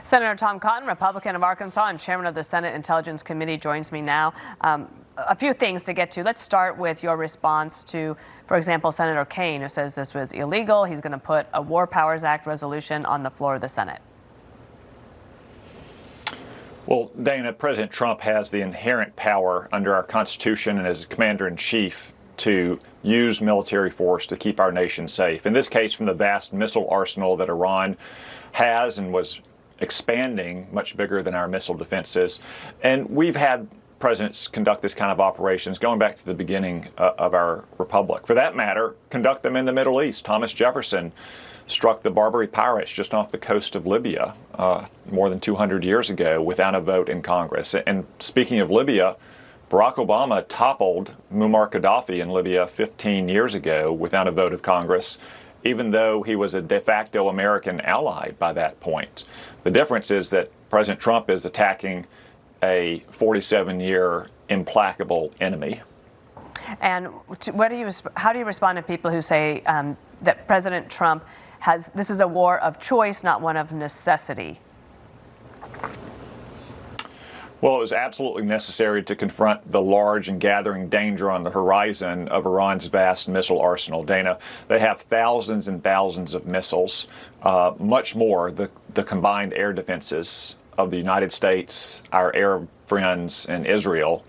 Senator Tom Cotton, Republican of Arkansas and chairman of the Senate Intelligence Committee, joins me now. A few things to get to. Let's start with your response to, for example, Senator Kaine, who says this was illegal. He's going to put a War Powers Act resolution on the floor of the Senate. Well, Dana, President Trump has the inherent power under our Constitution and as commander-in-chief to use military force to keep our nation safe. In this case, from the vast missile arsenal that Iran has and was expanding, much bigger than our missile defenses. And we've had presidents conduct this kind of operations going back to the beginning of our republic. For that matter, conduct them in the Middle East. Thomas Jefferson struck the Barbary pirates just off the coast of Libya more than 200 years ago without a vote in Congress. And speaking of Libya, Barack Obama toppled Muammar Gaddafi in Libya 15 years ago without a vote of Congress, even though he was a de facto American ally by that point. The difference is that President Trump is attacking a 47-year implacable enemy. And how do you respond to people who say that President Trump this is a war of choice, not one of necessity? Well, it was absolutely necessary to confront the large and gathering danger on the horizon of Iran's vast missile arsenal. Dana, they have thousands and thousands of missiles, much more the combined air defenses of the United States, our Arab friends, and Israel.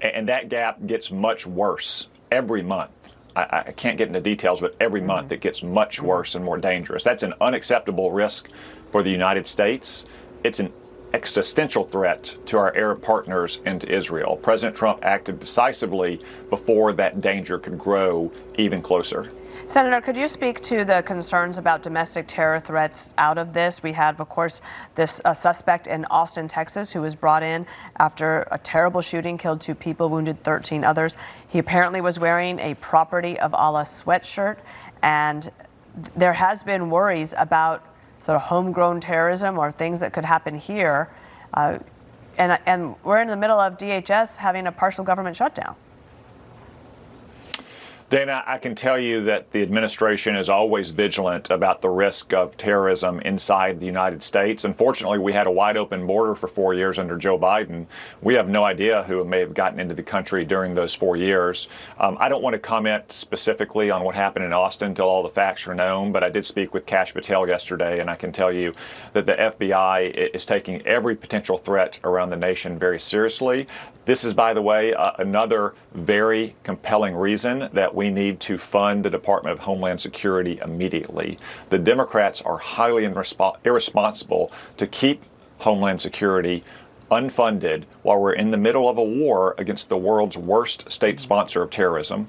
And that gap gets much worse every month. I can't get into details, but every month it gets much worse and more dangerous. That's an unacceptable risk for the United States. It's an existential threat to our Arab partners and to Israel. President Trump acted decisively before that danger could grow even closer. Senator, could you speak to the concerns about domestic terror threats out of this? We have, of course, this suspect in Austin, Texas, who was brought in after a terrible shooting, killed 2 people, wounded 13 others. He apparently was wearing a Property of Allah sweatshirt, and there has been worries about sort of homegrown terrorism or things that could happen here. And we're in the middle of DHS having a partial government shutdown. Dana, I can tell you that the administration is always vigilant about the risk of terrorism inside the United States. Unfortunately, we had a wide open border for 4 years under Joe Biden. We have no idea who may have gotten into the country during those 4 years. I don't want to comment specifically on what happened in Austin until all the facts are known, but I did speak with Kash Patel yesterday, and I can tell you that the FBI is taking every potential threat around the nation very seriously. This is, by the way, another very compelling reason that we need to fund the Department of Homeland Security immediately. The Democrats are highly irresponsible to keep Homeland Security unfunded while we're in the middle of a war against the world's worst state sponsor of terrorism.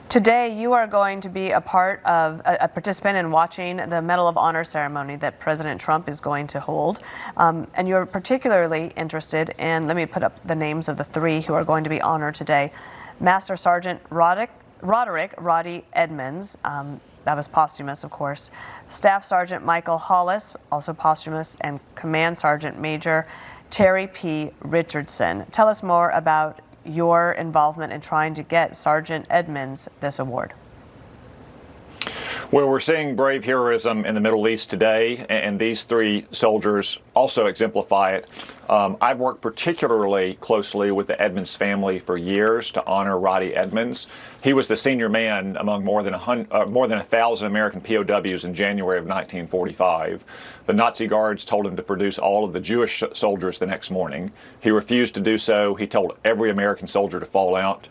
Today, you are going to be a participant in watching the Medal of Honor ceremony that President Trump is going to hold. And you're particularly interested in, let me put up the names of the 3 who are going to be honored today. Master Sergeant Roderick Roddy Edmonds, that was posthumous, of course. Staff Sergeant Michael Hollis, also posthumous, and Command Sergeant Major Terry P. Richardson. Tell us more about your involvement in trying to get Sergeant Edmonds this award. Well, we're seeing brave heroism in the Middle East today, and these 3 soldiers also exemplify it. I've worked particularly closely with the Edmonds family for years to honor Roddy Edmonds. He was the senior man among more than 1,000 American POWs in January of 1945. The Nazi guards told him to produce all of the Jewish soldiers the next morning. He refused to do so. He told every American soldier to fall out.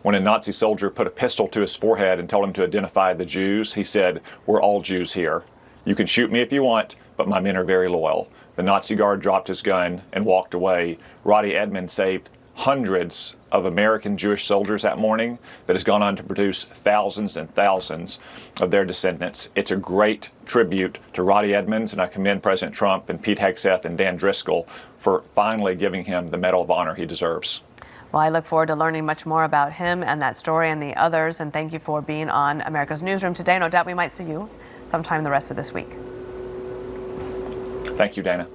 When a Nazi soldier put a pistol to his forehead and told him to identify the Jews, he said, "We're all Jews here. You can shoot me if you want, but my men are very loyal." The Nazi guard dropped his gun and walked away. Roddy Edmonds saved hundreds of American Jewish soldiers that morning that has gone on to produce thousands and thousands of their descendants. It's a great tribute to Roddy Edmonds, and I commend President Trump and Pete Hegseth and Dan Driscoll for finally giving him the Medal of Honor he deserves. Well, I look forward to learning much more about him and that story and the others. And thank you for being on America's Newsroom today. No doubt we might see you sometime the rest of this week. Thank you, Dana.